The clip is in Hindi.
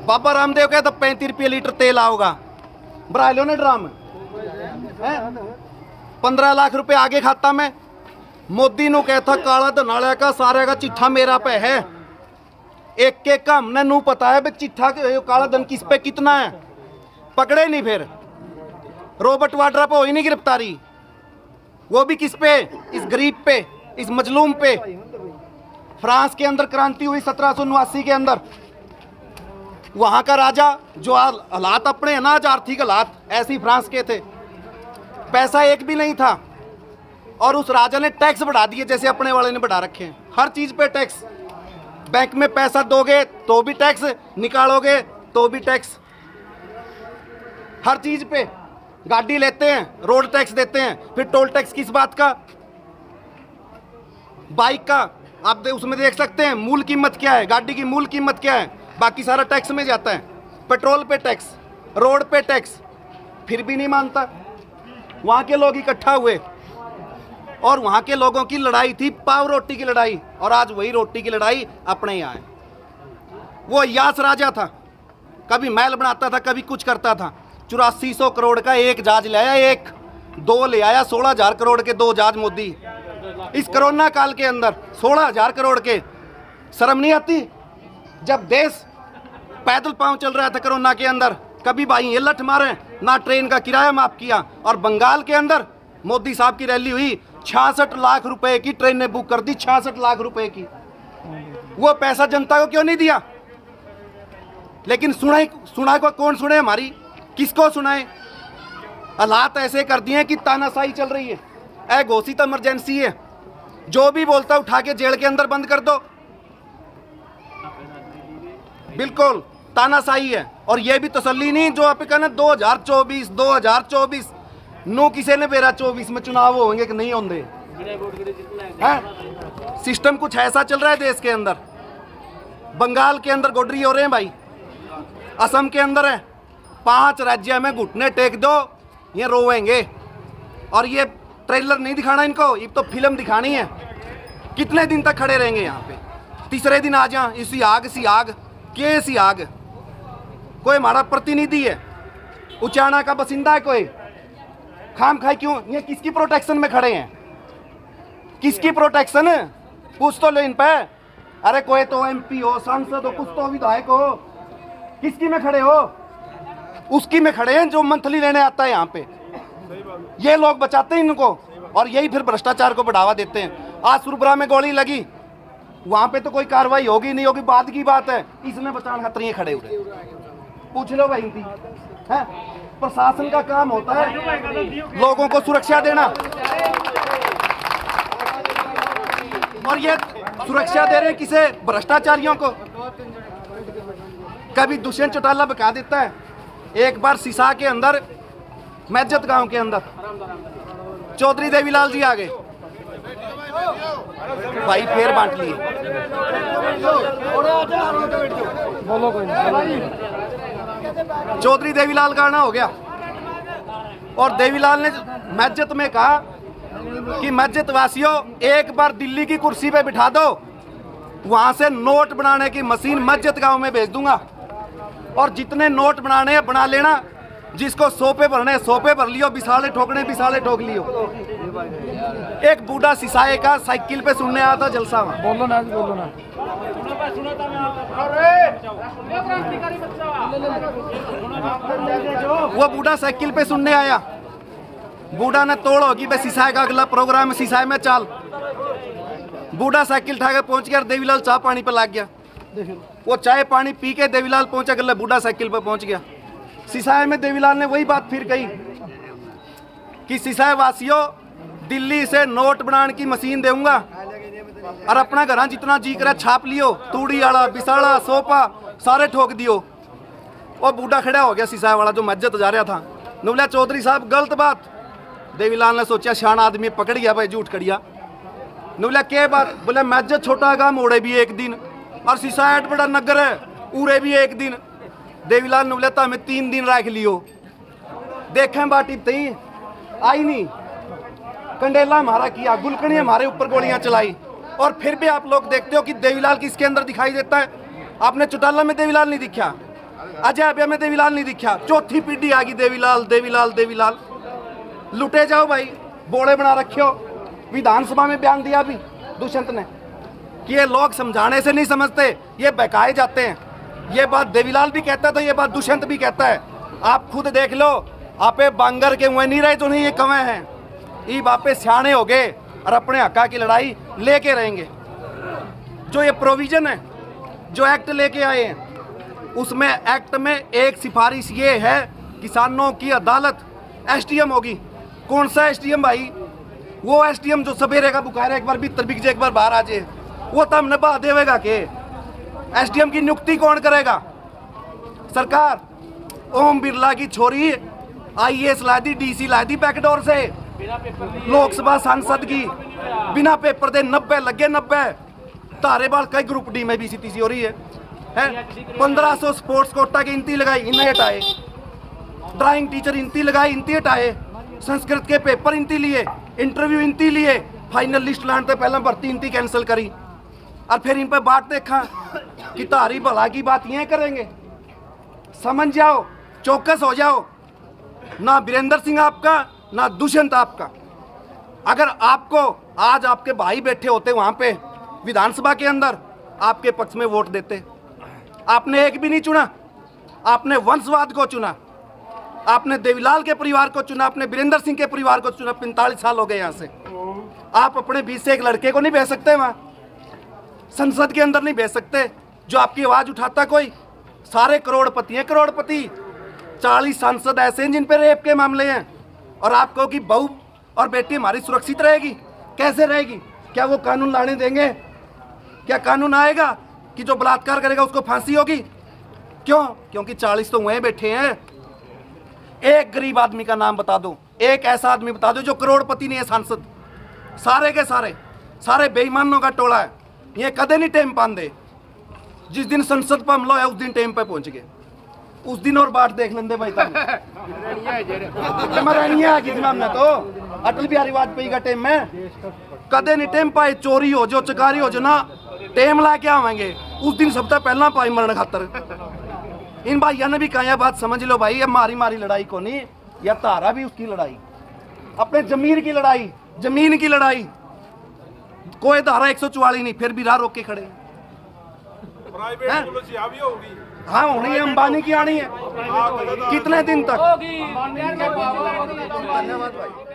बाबा रामदेव कहता 35 रुपये लीटर तेल आओगा, बरा लो ने ड्राम है 15 लाख रुपए आगे खाता मैं। मोदी नु कहता काला धनाला का सारे का चिट्ठा मेरा पे है, एक एक का हमने नू पता है चिट्ठा काला धन किस पे कितना है, पकड़े नहीं फिर रॉबर्ट वाड्रा पे हो ही नहीं गिरफ्तारी, वो भी किस पे, इस गरीब पे, इस मजलूम पे। फ्रांस के अंदर क्रांति हुई 1789 के अंदर, वहां का राजा जो हालात अपने ना आर्थिक हालात ऐसे ही फ्रांस के थे, पैसा एक भी नहीं था और उस राजा ने टैक्स बढ़ा दिए जैसे अपने वाले ने बढ़ा रखे हैं, हर चीज पे टैक्स। बैंक में पैसा दोगे तो भी टैक्स, निकालोगे तो भी टैक्स, हर चीज पे। गाड़ी लेते हैं रोड टैक्स देते हैं, फिर टोल टैक्स किस बात का, बाइक का आप उसमें देख सकते हैं मूल कीमत क्या है, गाड़ी की मूल कीमत क्या है, बाकी सारा टैक्स में जाता है। पेट्रोल पे टैक्स, रोड पे टैक्स, फिर भी नहीं मानता। वहां के लोग इकट्ठा हुए और वहां के लोगों की लड़ाई थी पाव रोटी की लड़ाई, और आज वही रोटी की लड़ाई अपने यहाँ है। वो यास राजा था, कभी महल बनाता था, कभी कुछ करता था। 8400 करोड़ का एक जहाज ले आया, एक दो ले आया, 16,000 करोड़ के 2 जहाज मोदी। इस कोरोना काल के अंदर 16,000 करोड़ के, शर्म नहीं आती? जब देश पैदल पांव चल रहा था कोरोना के अंदर, कभी भाई ये लठ मारे ना, ट्रेन का किराया माफ किया। और बंगाल के अंदर मोदी साहब की रैली हुई, 66 लाख रुपए की ट्रेन ने बुक कर दी, 66 लाख रुपए की। वो पैसा जनता को क्यों नहीं दिया? लेकिन सुना को कौन सुने हमारी, किसको सुनाए? हालात ऐसे कर दिए कि तानाशाही चल रही है, अघोषित इमरजेंसी है, जो भी बोलता उठा के जेल के अंदर बंद कर दो, बिल्कुल तानाशाही है। और ये भी तसल्ली नहीं जो आप कहना 2024 नो किसी ने बेरा 24 में चुनाव होंगे कि नहीं होंगे। सिस्टम कुछ ऐसा चल रहा है देश के अंदर। बंगाल के अंदर गोडरी हो रहे हैं भाई, असम के अंदर है, 5 राज्य में घुटने टेक दो ये रोएंगे। और ये ट्रेलर नहीं दिखाना इनको, ये तो फिल्म दिखानी है। कितने दिन तक खड़े रहेंगे यहाँ पे? तीसरे दिन आ जा इसी आग सी आग, के सी आग। कोई हमारा प्रतिनिधि है, उचाना का बसिंदा है कोई, खाम खाई क्यों? ये किसकी प्रोटेक्शन में खड़े हैं? किसकी प्रोटेक्शन? पूछ तो लो इन पे। अरे कोई तो एमपी हो, सांसद हो, कुछ तो विधायक हो, किसकी में खड़े हो? उसकी में खड़े हैं जो मंथली लेने आता है यहाँ पे। ये लोग बचाते हैं इनको और यही फिर भ्रष्टाचार को बढ़ावा देते हैं। आज सुरबरा में गोली लगी, वहां पे तो कोई कार्रवाई होगी नहीं होगी, बाद की बात है। इसमें बचाने खतरे खड़े हुए, पूछ लो भाई है। प्रशासन का काम होता है लोगों को सुरक्षा देना, और ये सुरक्षा दे रहे हैं किसे? भ्रष्टाचारियों को। कभी दुष्यंत चौटाला बता देता है, एक बार सिसा के अंदर मैजत गांव के अंदर चौधरी देवीलाल जी आ गए भाई, फिर बांट लिए। चौधरी देवीलाल का आना हो गया और देवीलाल ने मैजत में कहा कि मैजत वासियों एक बार दिल्ली की कुर्सी पे बिठा दो, वहां से नोट बनाने की मशीन मैजत गांव में भेज दूंगा, और जितने नोट बनाने हैं बना लेना, जिसको 100 पे भरने 100 पे भर लियो, बिसाले ठोकने बिसाले ठोक लियो। एक बूढ़ा सिसाए का साइकिल पे सुनने आया था जलसा में, बोलो ना वो बूढ़ा साइकिल पे सुनने आया, बूढ़ा ने तोड़ होगी भाई सिसाए का अगला प्रोग्राम है, सिसाए में चाल। बूढ़ा साइकिल उठा के पहुंच गया, देवीलाल चाय पानी पे लग गया। वो चाय पानी पी के देवीलाल पहुंचा, गला बूढ़ा साइकिल पे पहुंच गया। सिसाए में देवीलाल ने वही बात फिर कही कि सिसाए वासियों दिल्ली से नोट बनाने की मशीन दूंगा और अपना घर जितना जी करे छाप लियो, तूड़ी वाला बिसाड़ा सोपा सारे ठोक दियो। और बूढ़ा खड़ा हो गया सिसाए वाला जो मस्जिद जा रहा था, बोला चौधरी साहब गलत बात। देवीलाल ने सोचा शान आदमी पकड़ गया भाई, झूठ करिया। बोला क्या बात? बोले मस्जिद छोटा काम ओड़े भी एक दिन और सिसाएट बड़ा नगर है उरे भी एक दिन। देवीलाल ने बोला था हमें 3 दिन रख लियो, देखें बाटी तई आई नहीं, कंडेला हमारा किया, गुलकनी हमारे ऊपर गोलियां चलाई। और फिर भी आप लोग देखते हो कि देवीलाल किसके अंदर दिखाई देता है? आपने चौटाला में देवीलाल नहीं दिखा, अजय अभी में देवीलाल नहीं दिखा, चौथी पीढ़ी आ गई देवीलाल देवीलाल देवीलाल। लुटे जाओ भाई, बोले बना रखे हो। विधानसभा में बयान दिया अभी दुष्यंत ने कि ये लोग समझाने से नहीं समझते, ये बहकाए जाते हैं। ये बात देवीलाल भी कहता है तो ये बात दुष्यंत भी कहता है। आप खुद देख लो, आपे बांगर के मुँह नहीं रहे तो नहीं ये कवे हैं, ये बापे सियाने हो गए और अपने हक्का की लड़ाई लेके रहेंगे। जो ये प्रोविजन है, जो एक्ट लेके आए हैं, उसमें एक्ट में एक सिफारिश ये है, किसानों की अदालत एसडीएम होगी। कौन सा एसडीएम भाई? वो एसडीएम जो सवेरे का बुखार एक बार भीतर बिक जाए, एक बार बाहर आ जाए, वो तब निभा देवेगा के? एसडीएम की नियुक्ति कौन करेगा? सरकार। ओम बिरला की छोरी आईएएस ला दी, डीसी ला दी बैकडोर से, लोकसभा सांसद की बिना पेपर दे 90 लगे 90। तारेबाल कई ग्रुप डी में भी सीटीसी हो रही है 1500 स्पोर्ट्स कोटा की इंती लगाई, इन्हें हटाए। ड्राइंग टीचर इंती लगाई, इंती हटाए। संस्कृत के पेपर इंती लिए, इंटरव्यू इंती लिए, फाइनल लिस्ट लाने से पहले भर्ती इंती कैंसिल करी। और फिर इन पर बात देखा कि तारी भला की बात ये करेंगे। समझ जाओ, चौकस हो जाओ। ना वीरेंद्र सिंह आपका, ना दुष्यंत आपका। अगर आपको आज आपके भाई बैठे होते वहां पे विधानसभा के अंदर, आपके पक्ष में वोट देते। आपने एक भी नहीं चुना, आपने वंशवाद को चुना, आपने देवीलाल के परिवार को चुना, आपने वीरेंद्र सिंह के परिवार को चुना। 45 साल हो गए यहाँ से। आप अपने बीच से एक लड़के को नहीं भेज सकते वहां, संसद के अंदर नहीं भेज सकते जो आपकी आवाज उठाता कोई। सारे करोड़पति हैं, करोड़पति। 40 सांसद ऐसे हैं जिन पे रेप के मामले हैं, और आप कहो कि बहू और बेटी हमारी सुरक्षित रहेगी? कैसे रहेगी? क्या वो कानून लाने देंगे? क्या कानून आएगा कि जो बलात्कार करेगा उसको फांसी होगी? क्यों? क्योंकि 40 तो वहीं बैठे हैं। एक गरीब आदमी का नाम बता दो, एक ऐसा आदमी बता दो जो करोड़पति नहीं है सांसद। सारे के सारे बेईमानों का टोला है। ये कदे नहीं टेम पांदे। जिस दिन संसद पर हमला है उस दिन टेम पे पहुंच गए। उस दिन और बात देख लेंगे भाई। हमने तो अटल बिहारी वाजपेयी का टेम में कदे नहीं टेम पाए। चोरी हो जो, चकारी हो जो ना, टेम ला के आवेंगे उस दिन सबसे पहला पाई मरण खातर। इन भाइयों ने भी कहा यह बात समझ लो भाई, ये मारी मारी लड़ाई को नहीं, यह तारा भी उसकी लड़ाई, अपने जमीन की लड़ाई, जमीन की लड़ाई। कोई धारा 144 नहीं, फिर भी राह रोक के खड़े। हाँ होनी है, अंबानी की आनी है। कितने दिन तक? धन्यवाद भाई।